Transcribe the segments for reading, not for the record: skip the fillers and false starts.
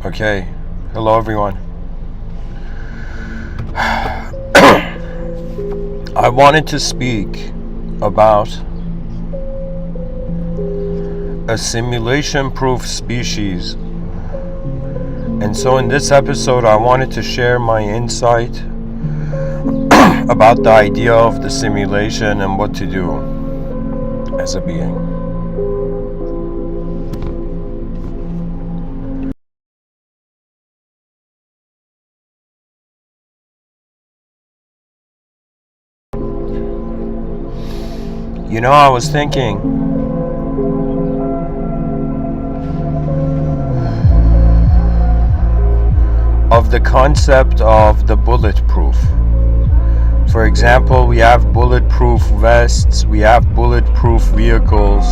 Okay, hello everyone. I wanted to speak about a simulation-proof species. And so in this episode, I wanted to share my insight about the idea of the simulation and what to do as a being. You know, I was thinking of the concept of the bulletproof. For example, we have bulletproof vests, we have bulletproof vehicles.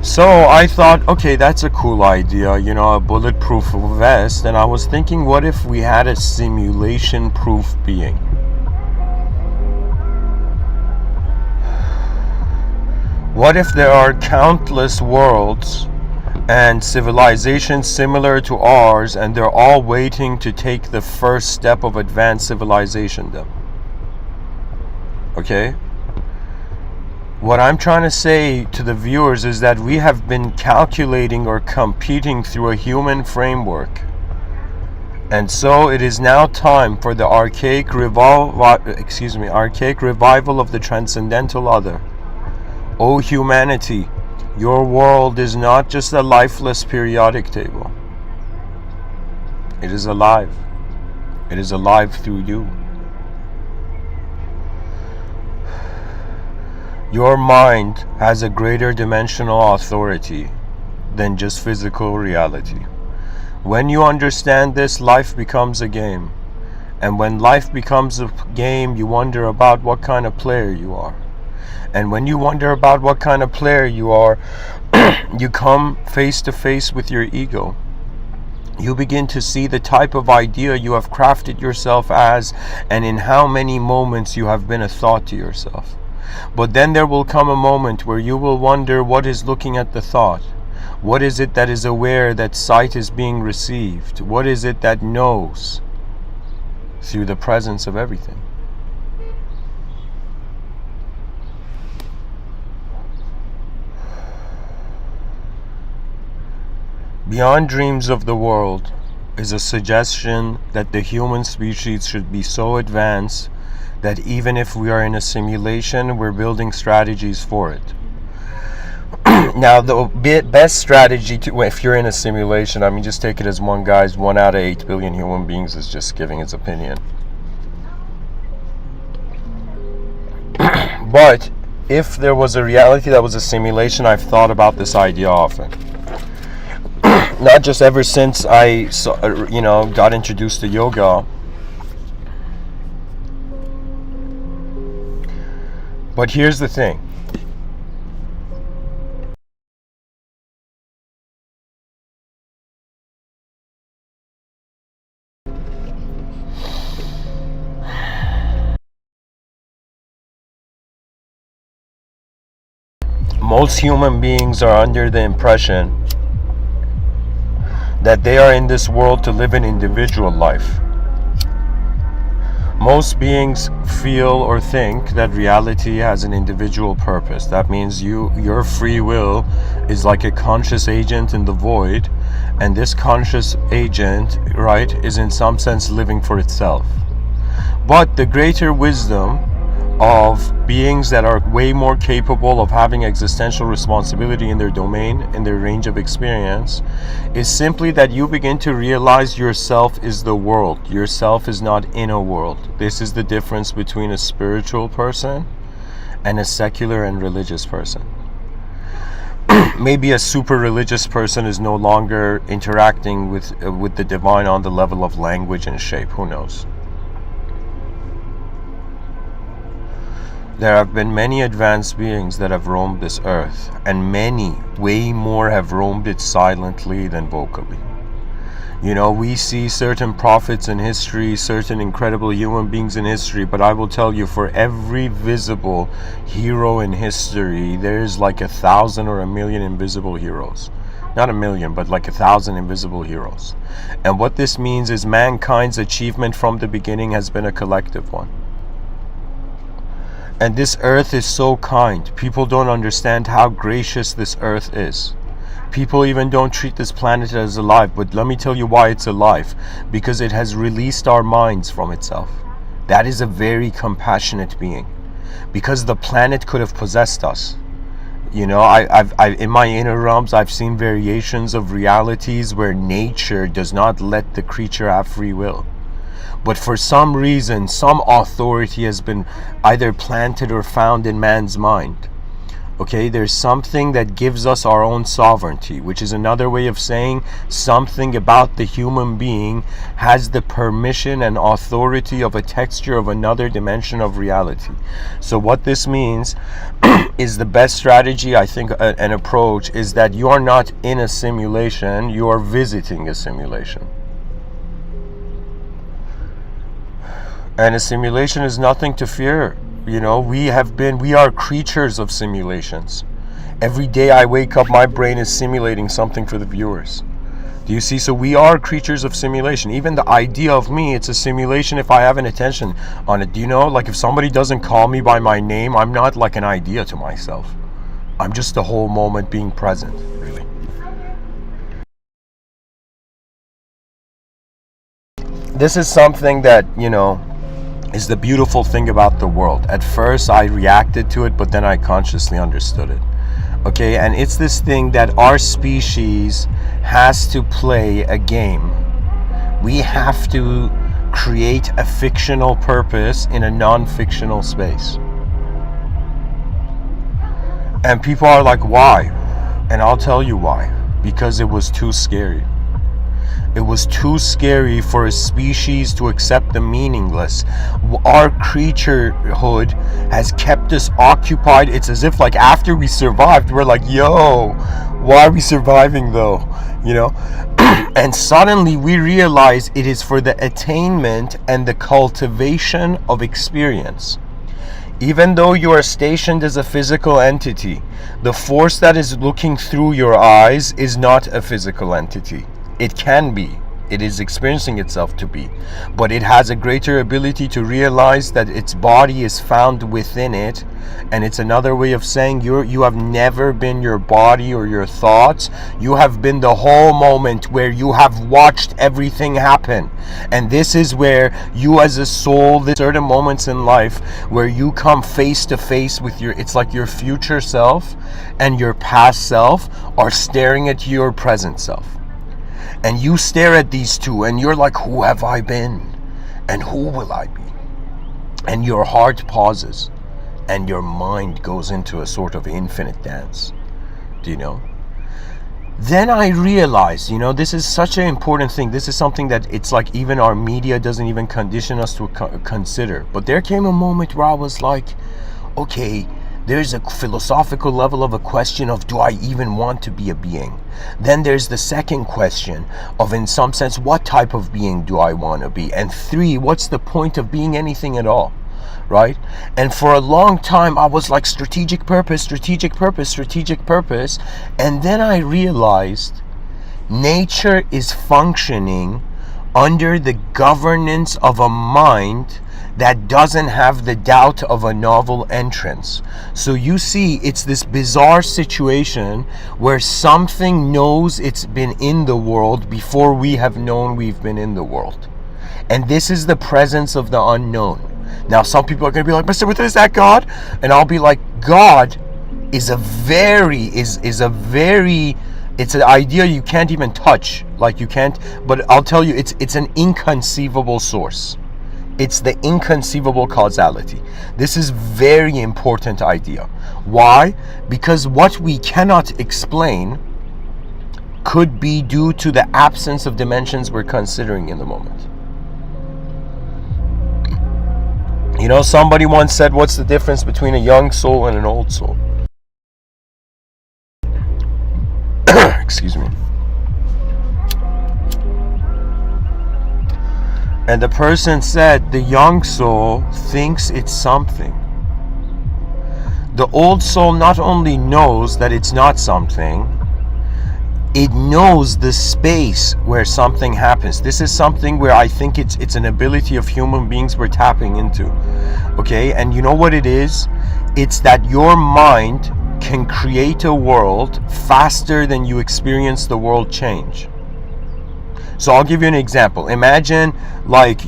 So I thought, okay, that's a cool idea, a bulletproof vest. And I was thinking, what if we had a simulation-proof being? What if there are countless worlds and civilizations similar to ours, and they're all waiting to take the first step of advanced civilization then? Okay? What I'm trying to say to the viewers is that we have been calculating or competing through a human framework. And so it is now time for the archaic revival of the transcendental other. O humanity, your world is not just a lifeless periodic table. It is alive. It is alive through you. Your mind has a greater dimensional authority than just physical reality. When you understand this, life becomes a game. And when life becomes a game, you wonder about what kind of player you are. And when you wonder about what kind of player you are, you come face to face with your ego. You begin to see the type of idea you have crafted yourself as, and in how many moments you have been a thought to yourself. But then there will come a moment where you will wonder what is looking at the thought. What is it that is aware that sight is being received? What is it that knows through the presence of everything? Beyond dreams of the world is a suggestion that the human species should be so advanced that even if we are in a simulation, we're building strategies for it. Now, the best strategy if you're in a simulation, just take it as one guy's 1 out of 8 billion human beings is just giving his opinion. But if there was a reality that was a simulation, I've thought about this idea often. Not just ever since I got introduced to yoga, but here's the thing. Most human beings are under the impression that they are in this world to live an individual life. Most beings feel or think that reality has an individual purpose. That means your free will is like a conscious agent in the void, and this conscious agent, right, is in some sense living for itself. But the greater wisdom of beings that are way more capable of having existential responsibility in their domain, in their range of experience, is simply that you begin to realize yourself is the world. Yourself is not in a world. This is the difference between a spiritual person and a secular and religious person. Maybe a super religious person is no longer interacting with the divine on the level of language and shape. Who knows? There have been many advanced beings that have roamed this earth, and many, way more, have roamed it silently than vocally. You know, we see certain prophets in history, certain incredible human beings in history, but I will tell you, for every visible hero in history, there's like 1,000 or 1,000,000 invisible heroes. Not 1,000,000, but like 1,000 invisible heroes. And what this means is mankind's achievement from the beginning has been a collective one. And this earth is so kind. People don't understand how gracious this earth is. People even don't treat this planet as alive, but let me tell you why it's alive. Because it has released our minds from itself. That is a very compassionate being. Because the planet could have possessed us. You know, I've in my inner realms, I've seen variations of realities where nature does not let the creature have free will. But for some reason, some authority has been either planted or found in man's mind. Okay, there's something that gives us our own sovereignty, which is another way of saying something about the human being has the permission and authority of a texture of another dimension of reality. So what this means is the best strategy, I think, an approach is that you are not in a simulation, you are visiting a simulation. And a simulation is nothing to fear. You know, we are creatures of simulations. Every day I wake up, my brain is simulating something for the viewers. Do you see? So we are creatures of simulation. Even the idea of me, it's a simulation if I have an attention on it. Do you know, like if somebody doesn't call me by my name, I'm not like an idea to myself. I'm just the whole moment being present, really. This is something that, you know, is the beautiful thing about the world. At first I reacted to it, but then I consciously understood it. Okay, and it's this thing that our species has to play a game. We have to create a fictional purpose in a non-fictional space. And people are like, why? And I'll tell you why. Because it was too scary. It was too scary for a species to accept the meaningless. Our creaturehood has kept us occupied. It's as if like after we survived, we're like, yo, why are we surviving though? You know? And suddenly we realize it is for the attainment and the cultivation of experience. Even though you are stationed as a physical entity, the force that is looking through your eyes is not a physical entity. It can be. It is experiencing itself to be. But it has a greater ability to realize that its body is found within it. And it's another way of saying you have never been your body or your thoughts. You have been the whole moment where you have watched everything happen. And this is where you as a soul, there's certain moments in life where you come face to face with it's like your future self and your past self are staring at your present self. And you stare at these two and you're like, who have I been? And who will I be? And your heart pauses and your mind goes into a sort of infinite dance. Do you know? Then I realized, you know, this is such an important thing. This is something that it's like even our media doesn't even condition us to consider. But there came a moment where I was like, okay, there's a philosophical level of a question of, do I even want to be a being? Then there's the second question of, in some sense, what type of being do I want to be? And three, what's the point of being anything at all? Right? And for a long time, I was like, strategic purpose, strategic purpose, strategic purpose. And then I realized nature is functioning under the governance of a mind that doesn't have the doubt of a novel entrance. So you see, it's this bizarre situation where something knows it's been in the world before we have known we've been in the world. And this is the presence of the unknown. Now some people are going to be like, Mr.Within, is that God? And I'll be like, God is it's an idea you can't even touch. Like you can't, but I'll tell you, it's an inconceivable source. It's the inconceivable causality. This is very important idea. Why? Because what we cannot explain could be due to the absence of dimensions we're considering in the moment. You know, somebody once said, what's the difference between a young soul and an old soul? Excuse me. And the person said the young soul thinks it's something. The old soul not only knows that it's not something, it knows the space where something happens. This is something where I think it's an ability of human beings we're tapping into. Okay, and you know what it is? It's that your mind can create a world faster than you experience the world change. So I'll give you an example. Imagine, like,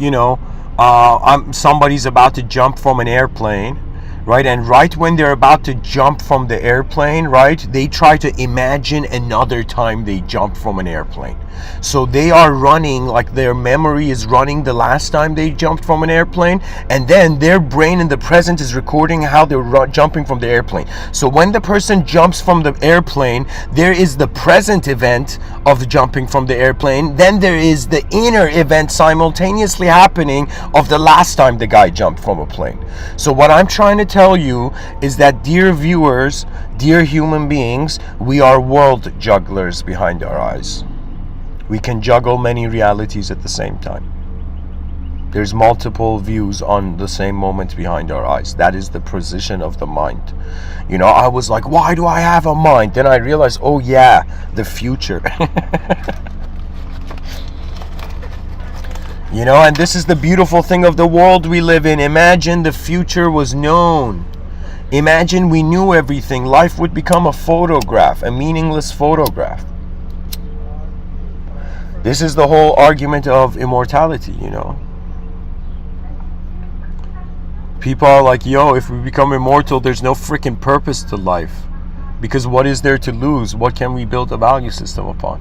somebody's about to jump from an airplane, right? And right when they're about to jump from the airplane, right, they try to imagine another time they jumped from an airplane. So they are running, like their memory is running the last time they jumped from an airplane, and then their brain in the present is recording how they're jumping from the airplane. So when the person jumps from the airplane, there is the present event of the jumping from the airplane, then there is the inner event simultaneously happening of the last time the guy jumped from a plane. So what I'm trying to tell you is that, dear viewers, dear human beings, we are world jugglers behind our eyes. We can juggle many realities at the same time. There's multiple views on the same moment behind our eyes. That is the position of the mind. I was like, why do I have a mind? Then I realized, oh yeah, the future. And this is the beautiful thing of the world we live in. Imagine the future was known. Imagine we knew everything. Life would become a photograph, a meaningless photograph. This is the whole argument of immortality, People are like, yo, if we become immortal, there's no freaking purpose to life. Because what is there to lose? What can we build a value system upon?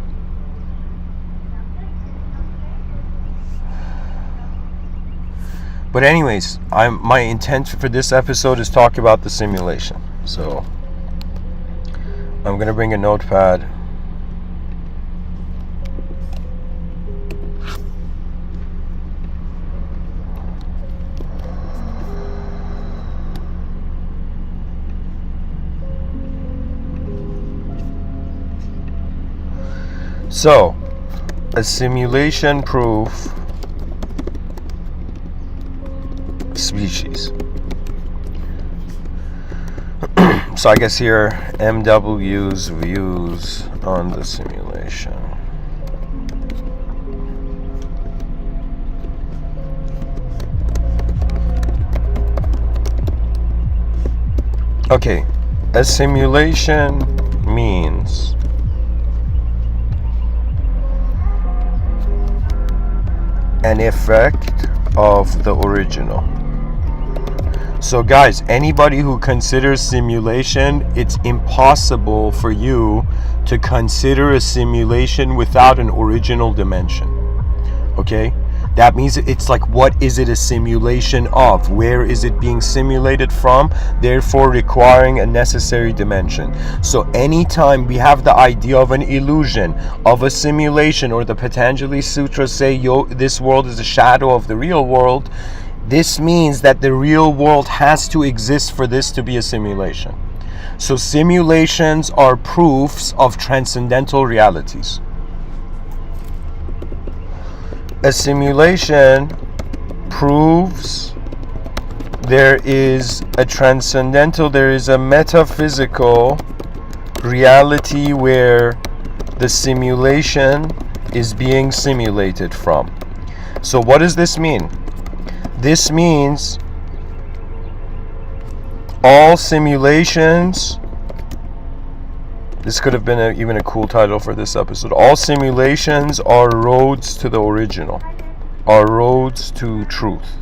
But anyways, my intent for this episode is talk about the simulation. So I'm going to bring a notepad. So, a simulation proof species. So I guess here, MW's views on the simulation. Okay, a simulation means an effect of the original. So guys, anybody who considers simulation, it's impossible for you to consider a simulation without an original dimension. Okay? That means it's like, what is it a simulation of? Where is it being simulated from? Therefore requiring a necessary dimension. So anytime we have the idea of an illusion, of a simulation, or the Patanjali Sutras say, this world is a shadow of the real world, this means that the real world has to exist for this to be a simulation. So simulations are proofs of transcendental realities. A simulation proves there is a transcendental, there is a metaphysical reality where the simulation is being simulated from. So what does this mean? This means all simulations, this could have been even a cool title for this episode. All simulations are roads to the original, are roads to truth.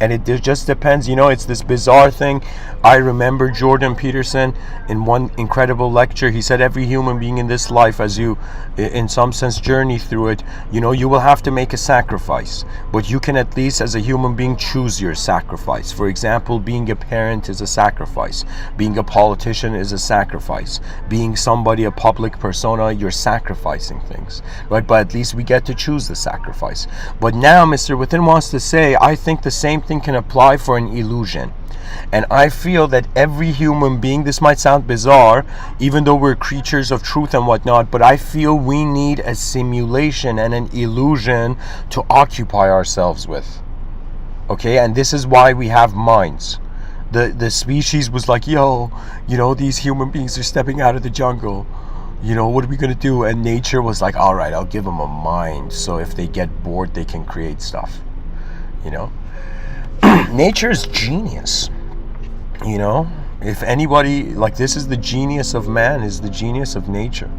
And it just depends, it's this bizarre thing. I remember Jordan Peterson in one incredible lecture, he said every human being in this life, as you in some sense journey through it, you will have to make a sacrifice, but you can at least as a human being choose your sacrifice. For example, being a parent is a sacrifice, being a politician is a sacrifice, being somebody, a public persona, you're sacrificing things, right? But at least we get to choose the sacrifice. But now Mr. Within wants to say, I think the same something can apply for an illusion. And I feel that every human being, this might sound bizarre, even though we're creatures of truth and whatnot, but I feel we need a simulation and an illusion to occupy ourselves with. Okay, and this is why we have minds. The species was like, yo, these human beings are stepping out of the jungle. What are we going to do? And nature was like, all right, I'll give them a mind. So if they get bored, they can create stuff. Nature is genius. If anybody, like, this is the genius of man, is the genius of nature.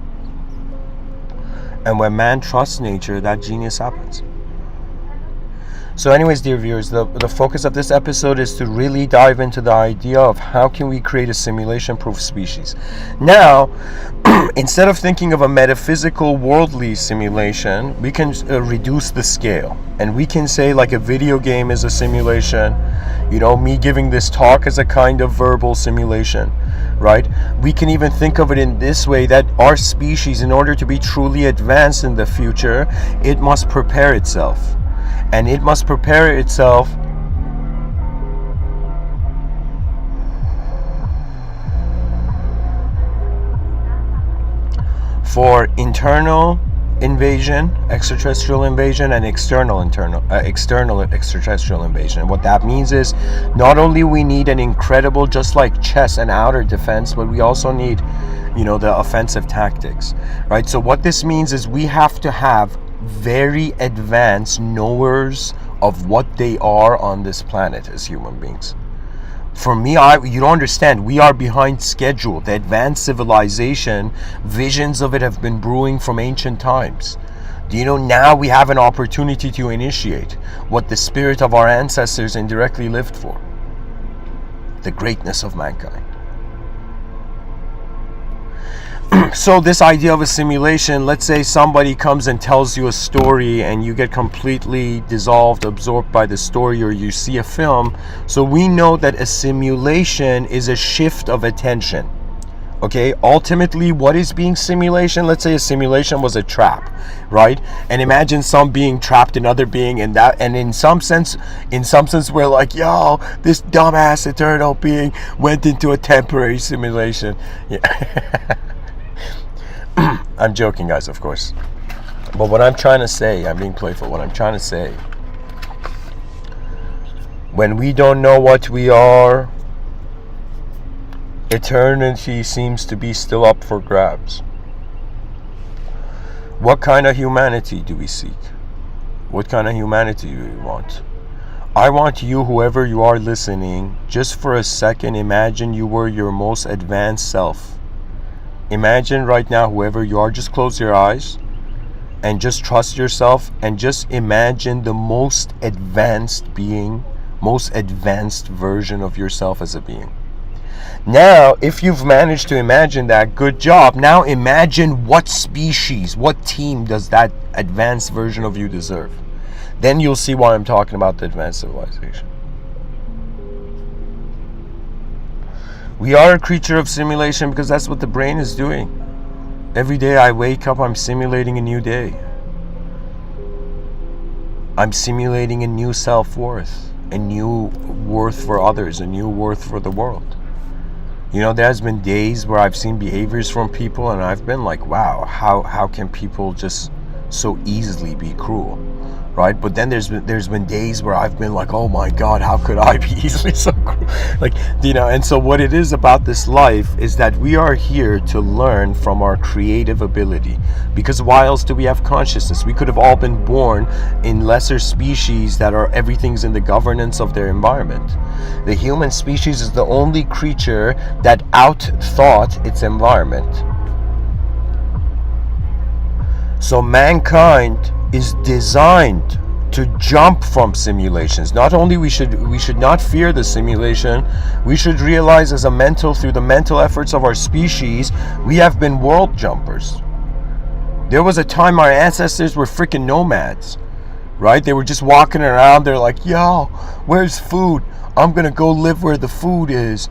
And when man trusts nature, that genius happens. So anyways, dear viewers, the focus of this episode is to really dive into the idea of how can we create a simulation-proof species. Now, instead of thinking of a metaphysical, worldly simulation, we can reduce the scale. And we can say, like, a video game is a simulation. Me giving this talk is a kind of verbal simulation, right? We can even think of it in this way, that our species, in order to be truly advanced in the future, it must prepare itself. And it must prepare itself for internal invasion, extraterrestrial invasion, and external extraterrestrial invasion. And what that means is, not only we need an incredible, just like chess, an outer defense, but we also need, the offensive tactics, right? So what this means is we have to have very advanced knowers of what they are on this planet as human beings. For me, you don't understand, we are behind schedule. The advanced civilization, visions of it have been brewing from ancient times. Do you know, now we have an opportunity to initiate what the spirit of our ancestors indirectly lived for? The greatness of mankind. So this idea of a simulation, let's say somebody comes and tells you a story and you get completely dissolved, absorbed by the story, or you see a film. So we know that a simulation is a shift of attention. Okay, ultimately, what is being simulation? Let's say a simulation was a trap, right? And imagine some being trapped another being, and in some sense we're like, yo, this dumbass eternal being went into a temporary simulation. Yeah. I'm joking, guys, of course. But what I'm trying to say, I'm being playful. What I'm trying to say, when we don't know what we are, eternity seems to be still up for grabs. What kind of humanity do we seek? What kind of humanity do we want? I want you, whoever you are listening, just for a second, imagine you were your most advanced self. Imagine right now, whoever you are, just close your eyes and just trust yourself, and just imagine the most advanced being, most advanced version of yourself as a being. Now, if you've managed to imagine that, good job. Now imagine what species, what team does that advanced version of you deserve. Then you'll see why I'm talking about the advanced civilization. We are a creature of simulation because that's what the brain is doing. Every day I wake up, I'm simulating a new day. I'm simulating a new self-worth, a new worth for others, a new worth for the world. There's been days where I've seen behaviors from people and I've been like, wow, how can people just so easily be cruel? Right? But then there's been days where I've been like, oh my God, how could I be easily so cruel? And so what it is about this life is that we are here to learn from our creative ability. Because why else do we have consciousness? We could have all been born in lesser species that are, everything's in the governance of their environment. The human species is the only creature that out-thought its environment. So mankind is designed to jump from simulations. Not only we should not fear the simulation, we should realize through the mental efforts of our species, we have been world jumpers. There was a time our ancestors were freaking nomads, right? They were just walking around, they're like, yo, where's food? I'm gonna go live where the food is,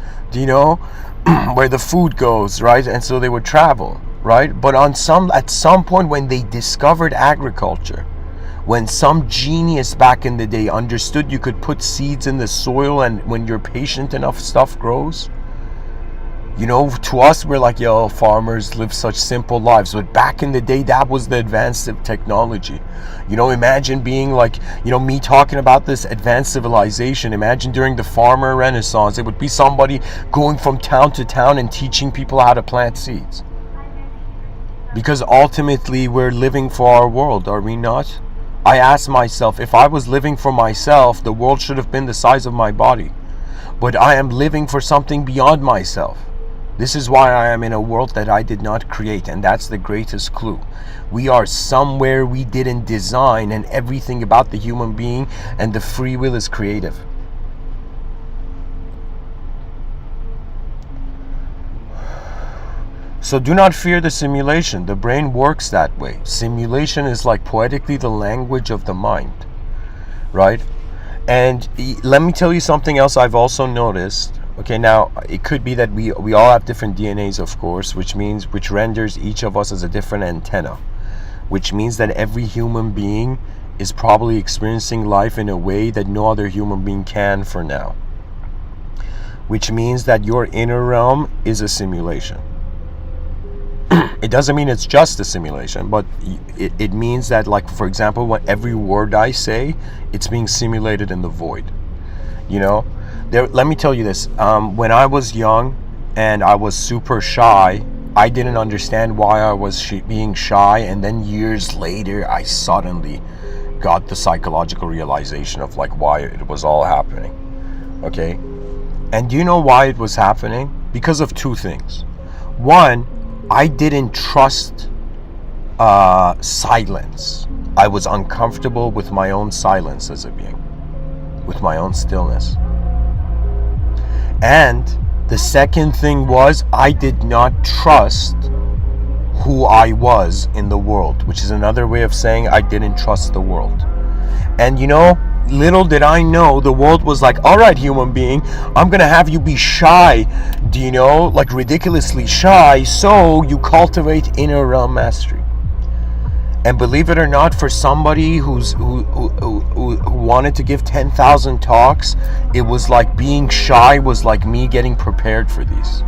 where the food goes, right? And so they would travel, right? But at some point when they discovered agriculture, When some genius back in the day understood you could put seeds in the soil, and when you're patient enough, stuff grows. You know, to us, we're like, yo, farmers live such simple lives. But back in the day, that was the advance of technology. You know, imagine being like, you know, me talking about this advanced civilization. Imagine during the farmer renaissance, it would be somebody going from town to town and teaching people how to plant seeds. Because ultimately, we're living for our world, are we not? I ask myself, if I was living for myself, the world should have been the size of my body. But I am living for something beyond myself. This is why I am in a world that I did not create, and that's the greatest clue. We are somewhere we didn't design, and everything about the human being and the free will is creative. So do not fear the simulation. The brain works that way. Simulation is like poetically the language of the mind, right? And let me tell you something else I've also noticed. Okay, now it could be that we all have different DNAs, of course, which renders each of us as a different antenna, which means that every human being is probably experiencing life in a way that no other human being can for now, which means that your inner realm is a simulation. It doesn't mean it's just a simulation, but it means that, like, for example, when every word I say, it's being simulated in the void. You know, let me tell you this. When I was young and I was super shy, I didn't understand why I was being shy, and then years later, I suddenly got the psychological realization of like why it was all happening. Okay, and do you know why it was happening? Because of two things. One, I didn't trust silence. I was uncomfortable with my own silence as a being, with my own stillness. And the second thing was, I did not trust who I was in the world, which is another way of saying I didn't trust the world. And you know, little did I know, the world was like, all right, human being, I'm gonna have you be shy, do you know, like ridiculously shy, so you cultivate inner realm mastery. And believe it or not, for somebody who wanted to give 10,000 talks, it was like being shy was like me getting prepared for these,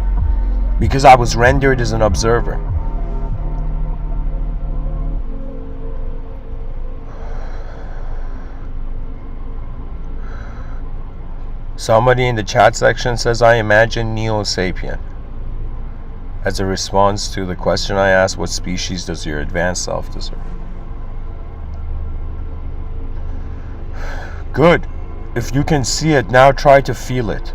because I was rendered as an observer. Somebody in the chat section says, I imagine Neo Sapien. As a response to the question I asked, what species does your advanced self deserve? Good. If you can see it, now try to feel it.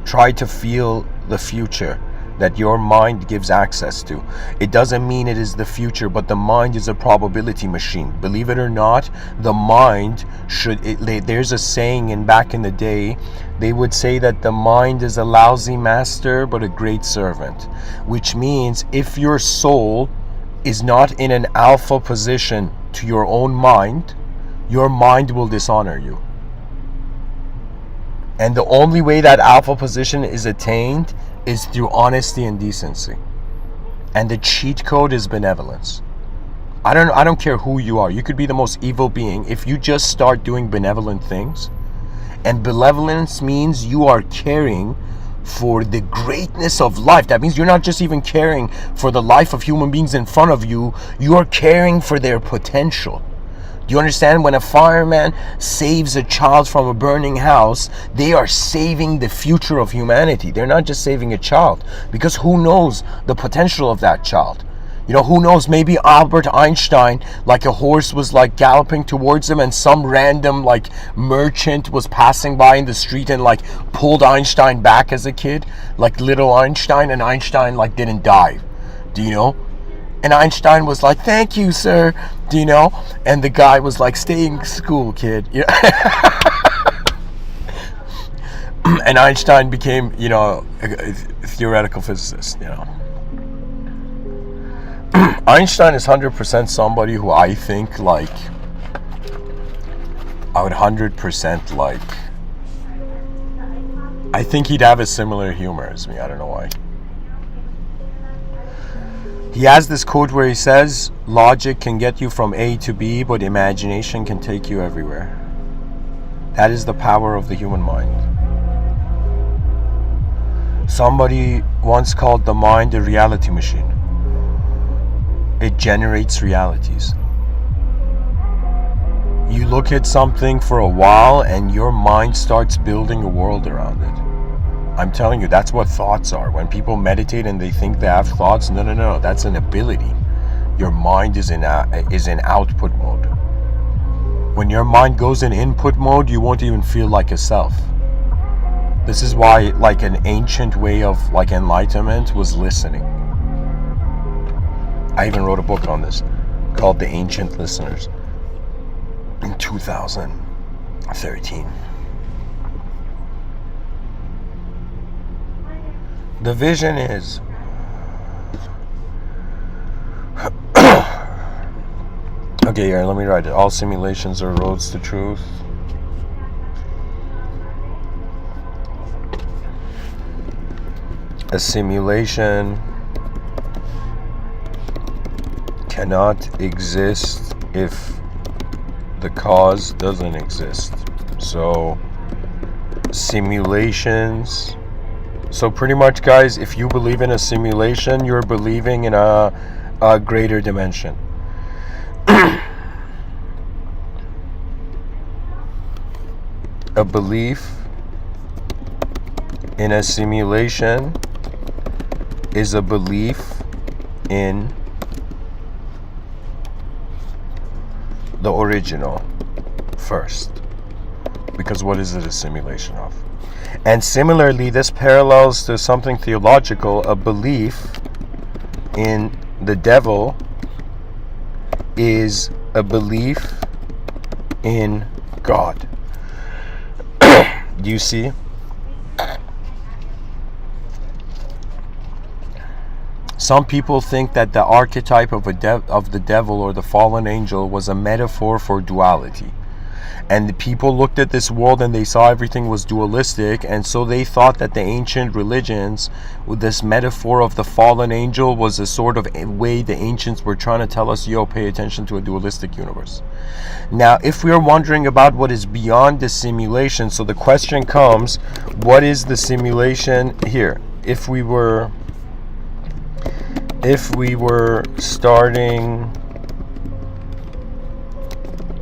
Try to feel the future that your mind gives access to. It doesn't mean it is the future, but the mind is a probability machine. Believe it or not, the mind there's a saying back in the day, they would say that the mind is a lousy master but a great servant, which means if your soul is not in an alpha position to your own mind, your mind will dishonor you. And the only way that alpha position is attained is through honesty and decency. And the cheat code is benevolence. I don't care who you are. You could be the most evil being. If you just start doing benevolent things, and benevolence means you are caring for the greatness of life. That means you're not just even caring for the life of human beings in front of you, you are caring for their potential. Do you understand? When a fireman saves a child from a burning house, they are saving the future of humanity. They're not just saving a child, because who knows the potential of that child? You know, who knows, maybe Albert Einstein, like a horse was like galloping towards him, and some random like merchant was passing by in the street and like pulled Einstein back as a kid, like little Einstein, and Einstein like didn't die. Do you know? And Einstein was like, thank you, sir. Do you know? And the guy was like, stay in school, kid. Yeah. And Einstein became, you know, a theoretical physicist, you know. Einstein is 100% somebody who I think, like, I would 100% like, I think he'd have a similar humor as me. I don't know why. He has this quote where he says, logic can get you from A to B, but imagination can take you everywhere. That is the power of the human mind. Somebody once called the mind a reality machine. It generates realities. You look at something for a while and your mind starts building a world around it. I'm telling you, that's what thoughts are. When people meditate and they think they have thoughts, no, that's an ability. Your mind is in output mode. When your mind goes in input mode, you won't even feel like a self. This is why, like, an ancient way of, like, enlightenment was listening. I even wrote a book on this called The Ancient Listeners in 2013. The vision is okay, here, let me write it. All simulations are roads to truth. A simulation cannot exist if the cause doesn't exist. So simulations, so pretty much, guys, if you believe in a simulation, you're believing in a greater dimension. A belief in a simulation is a belief in the original first. Because what is it a simulation of? And similarly, this parallels to something theological. A belief in the devil is a belief in God. Do you see? Some people think that the archetype of the devil or the fallen angel was a metaphor for duality. And the people looked at this world and they saw everything was dualistic, and so they thought that the ancient religions, with this metaphor of the fallen angel, was a sort of way the ancients were trying to tell us, yo, pay attention to a dualistic universe. Now, if we are wondering about what is beyond the simulation, so the question comes, what is the simulation here? If we were starting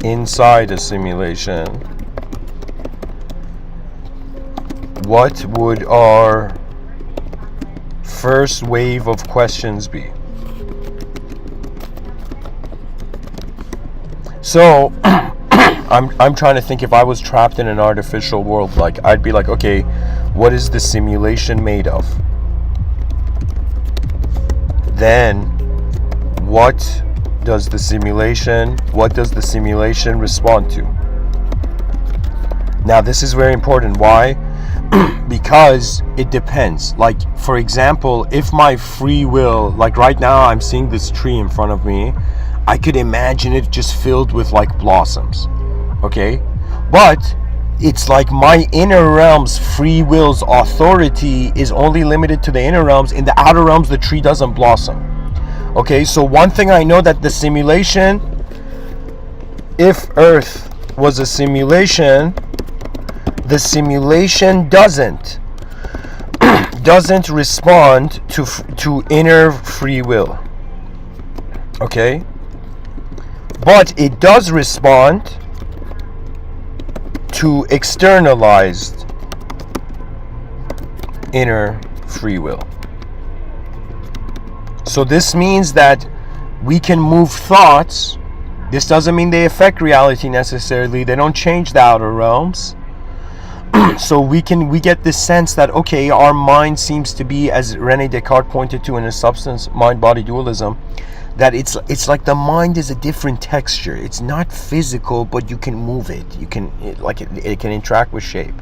inside a simulation, what would our first wave of questions be? So I'm trying to think, if I was trapped in an artificial world, like, I'd be like, okay, what is the simulation made of? Then what does the simulation respond to? Now, this is very important. Why? Because it depends. Like, for example, if my free will, like right now I'm seeing this tree in front of me, I could imagine it just filled with like blossoms, okay? But it's like my inner realm's free will's authority is only limited to the inner realms. In the outer realms, the tree doesn't blossom. Okay, so one thing I know, that the simulation, if Earth was a simulation, the simulation doesn't respond to inner free will. Okay? But it does respond to externalized inner free will. So this means that we can move thoughts. This doesn't mean they affect reality necessarily. They don't change the outer realms. So we get this sense that, okay, our mind seems to be, as René Descartes pointed to in his Substance Mind-Body Dualism, that it's like the mind is a different texture. It's not physical, but you can move it. It can interact with shape.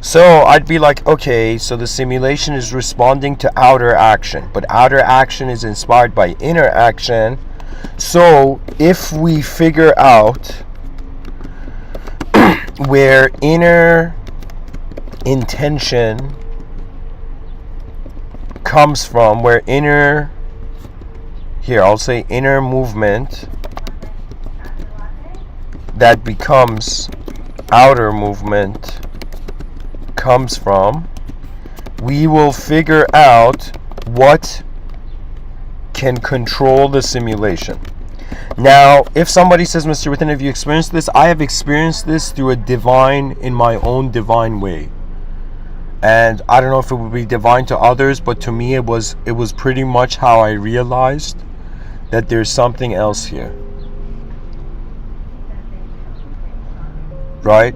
So I'd be like, okay, so the simulation is responding to outer action, but outer action is inspired by inner action. So if we figure out where inner intention comes from, where inner movement that becomes outer movement comes from, we will figure out what can control the simulation. Now, if somebody says, Mr. Within, have you experienced this? I have experienced this through in my own divine way. And I don't know if it would be divine to others, but to me it was pretty much how I realized that there's something else here. Right?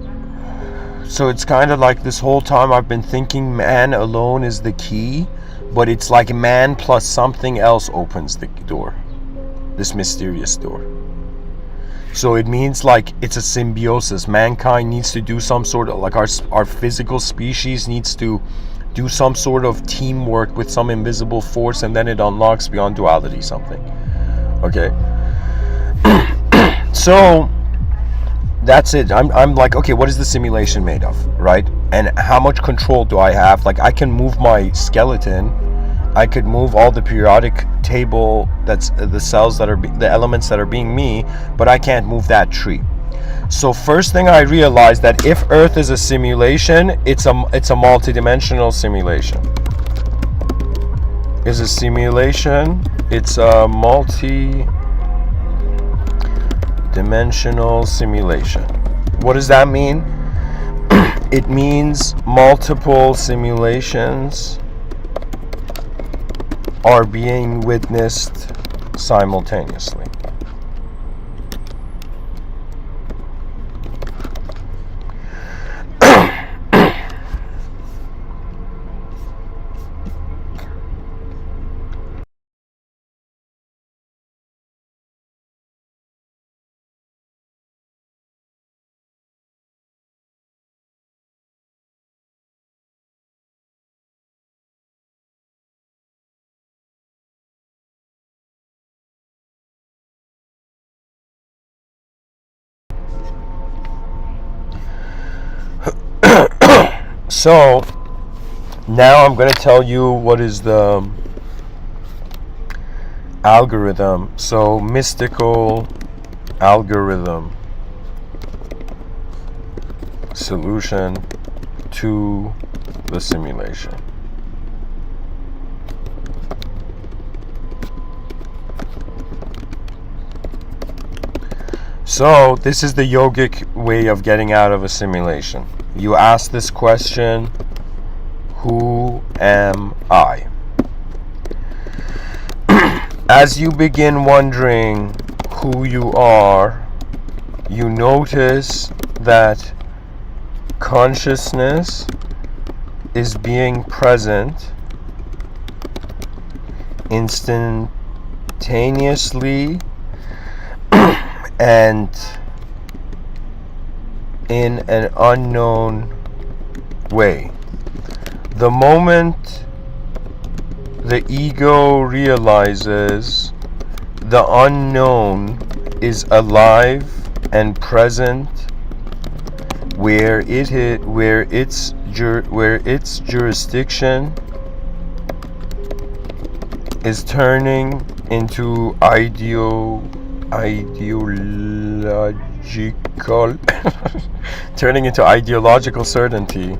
So it's kind of like this whole time I've been thinking man alone is the key, but it's like man plus something else opens the door, this mysterious door. So it means like it's a symbiosis. Mankind needs to do some sort of, like our physical species needs to do some sort of teamwork with some invisible force, and then it unlocks beyond duality something. Okay. So that's it. I'm like, okay, what is the simulation made of, right? And how much control do I have? Like, I can move my skeleton, I could move all the periodic table, that's the cells that are the elements that are being me, but I can't move that tree. So first thing I realized, that if Earth is a simulation, it's a multidimensional simulation. Is a simulation, it's a multi-dimensional simulation. What does that mean? It means multiple simulations are being witnessed simultaneously. So now I'm going to tell you what is the algorithm. So mystical algorithm solution to the simulation. So this is the yogic way of getting out of a simulation. You ask this question, who am I? As you begin wondering who you are, you notice that consciousness is being present instantaneously and in an unknown way. The moment the ego realizes the unknown is alive and present, where its jurisdiction is turning into ideological turning into ideological certainty.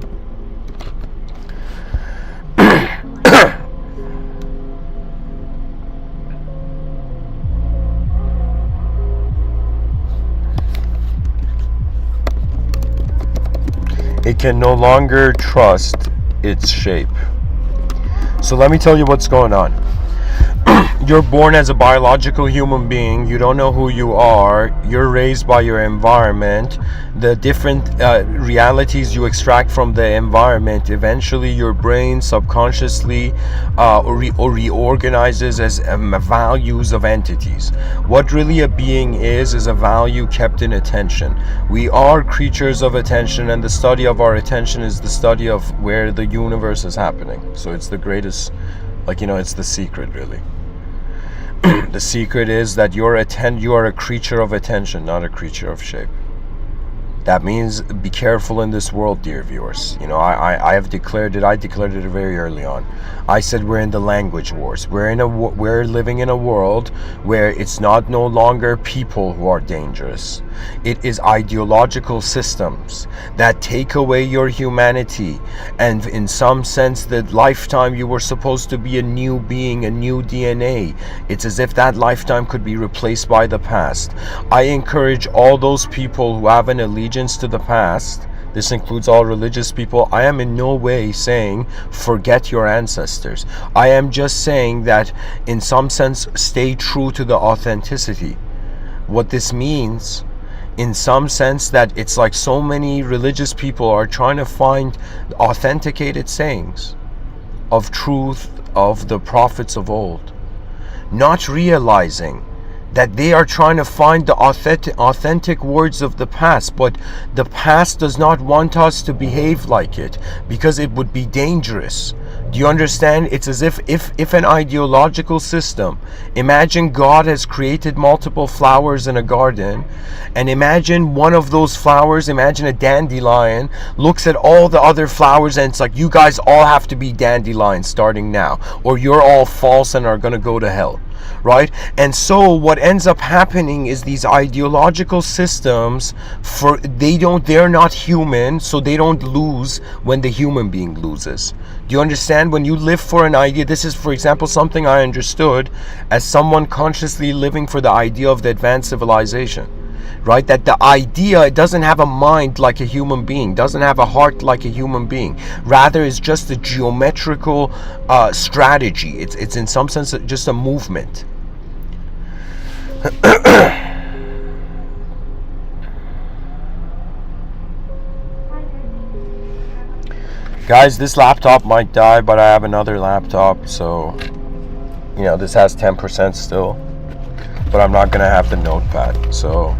It can no longer trust its shape. So let me tell you what's going on. You're born as a biological human being. You don't know who you are. You're raised by your environment. The different realities you extract from the environment, eventually your brain subconsciously reorganizes as values of entities. What really a being is a value kept in attention. We are creatures of attention, and the study of our attention is the study of where the universe is happening. So it's the greatest, it's the secret, really. The secret is that you are a creature of attention, not a creature of shape. That means be careful in this world, dear viewers. You know, I have declared it. I declared it very early on. I said we're in the language wars. We're living in a world where it's not no longer people who are dangerous. It is ideological systems that take away your humanity, and in some sense, the lifetime you were supposed to be a new being, a new DNA. It's as if that lifetime could be replaced by the past. I encourage all those people who have an allegiance to the past, this includes all religious people. I am in no way saying forget your ancestors. I am just saying that in some sense stay true to the authenticity. What this means, in some sense, that it's like so many religious people are trying to find authenticated sayings of truth of the prophets of old, not realizing that they are trying to find the authentic words of the past, but the past does not want us to behave like it because it would be dangerous. Do you understand? It's as if an ideological system, imagine God has created multiple flowers in a garden, and imagine one of those flowers, imagine a dandelion, looks at all the other flowers and it's like, you guys all have to be dandelions starting now, or you're all false and are going to go to hell. Right? And so what ends up happening is these ideological systems, they're not human, so they don't lose when the human being loses. Do you understand? When you live for an idea, this is, for example, something I understood as someone consciously living for the idea of the advanced civilization. Right? That the idea, it doesn't have a mind like a human being, doesn't have a heart like a human being. Rather, it's just a geometrical strategy. It's in some sense just a movement. Guys, this laptop might die, but I have another laptop, so you know, this has 10% still, but I'm not gonna have the notepad. So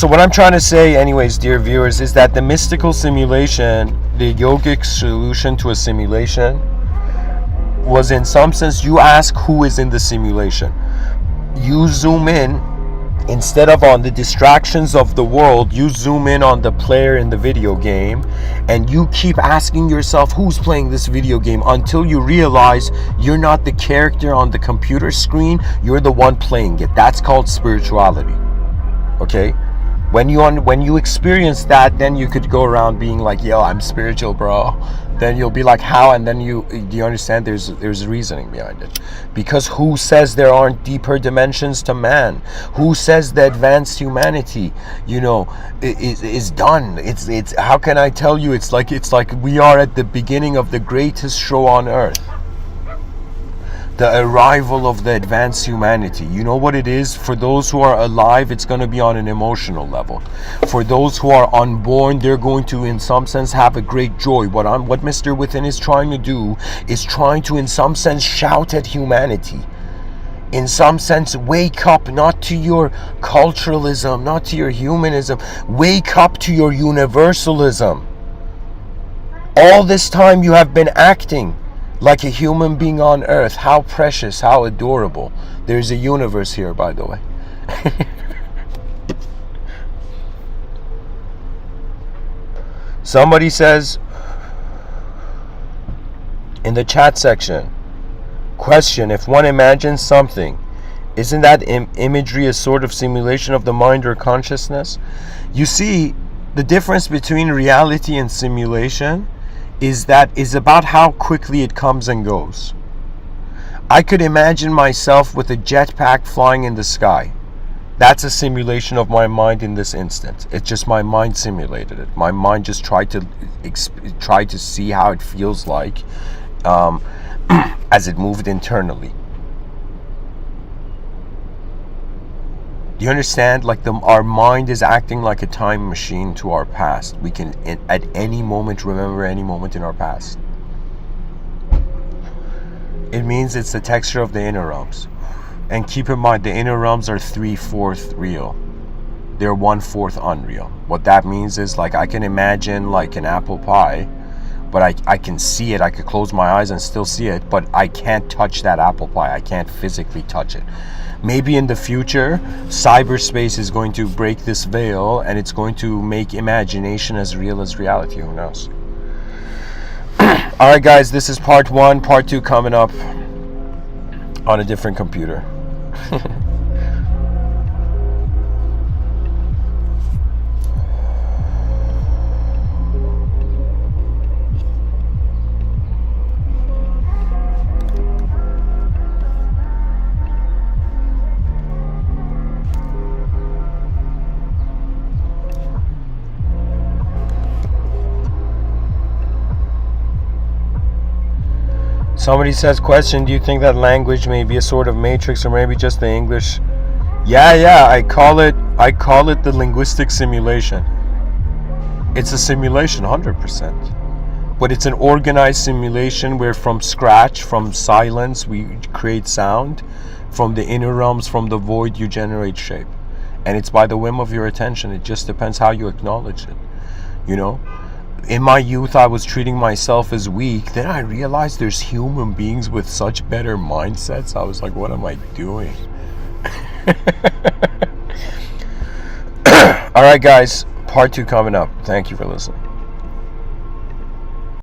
what I'm trying to say anyways, dear viewers, is that the mystical simulation, the yogic solution to a simulation, was in some sense, you ask who is in the simulation. You zoom in, instead of on the distractions of the world, you zoom in on the player in the video game, and you keep asking yourself who's playing this video game until you realize you're not the character on the computer screen, you're the one playing it. That's called spirituality. Okay? When you experience that, then you could go around being like, yo, I'm spiritual, bro. Then you'll be like, how? And then do you understand? There's reasoning behind it. Because who says there aren't deeper dimensions to man? Who says the advanced humanity, you know, is done? It's how can I tell you? It's like we are at the beginning of the greatest show on earth. The arrival of the advanced humanity. You know what it is? For those who are alive, it's going to be on an emotional level. For those who are unborn, they're going to, in some sense, have a great joy. What Mr. Within is trying to do is trying to, in some sense, shout at humanity. In some sense, wake up, not to your culturalism, not to your humanism. Wake up to your universalism. All this time you have been acting like a human being on earth. How precious, how adorable. There's a universe here, by the way. Somebody says in the chat section, question, if one imagines something, isn't that imagery a sort of simulation of the mind or consciousness? You see, the difference between reality and simulation is about how quickly it comes and goes. I could imagine myself with a jetpack flying in the sky. That's a simulation of my mind in this instant. It's just my mind simulated it. My mind just tried to see how it feels like as it moved internally. Do you understand? Like our mind is acting like a time machine to our past. We can at any moment remember any moment in our past. It means it's the texture of the inner realms. And keep in mind, the inner realms are 3/4 real. They're 1/4 unreal. What that means is, like, I can imagine like an apple pie, but I can see it. I could close my eyes and still see it, but I can't touch that apple pie. I can't physically touch it. Maybe in the future, cyberspace is going to break this veil and it's going to make imagination as real as reality. Who knows? Alright guys, this is part 1. Part 2 coming up on a different computer. Somebody says, question, do you think that language may be a sort of matrix or maybe just the English? Yeah, I call it the linguistic simulation. It's a simulation, 100%. But it's an organized simulation where from scratch, from silence, we create sound. From the inner realms, from the void, you generate shape. And it's by the whim of your attention. It just depends how you acknowledge it. You know? In my youth, I was treating myself as weak. Then I realized there's human beings with such better mindsets. I was like, what am I doing? Alright guys, part 2 coming up. Thank you for listening.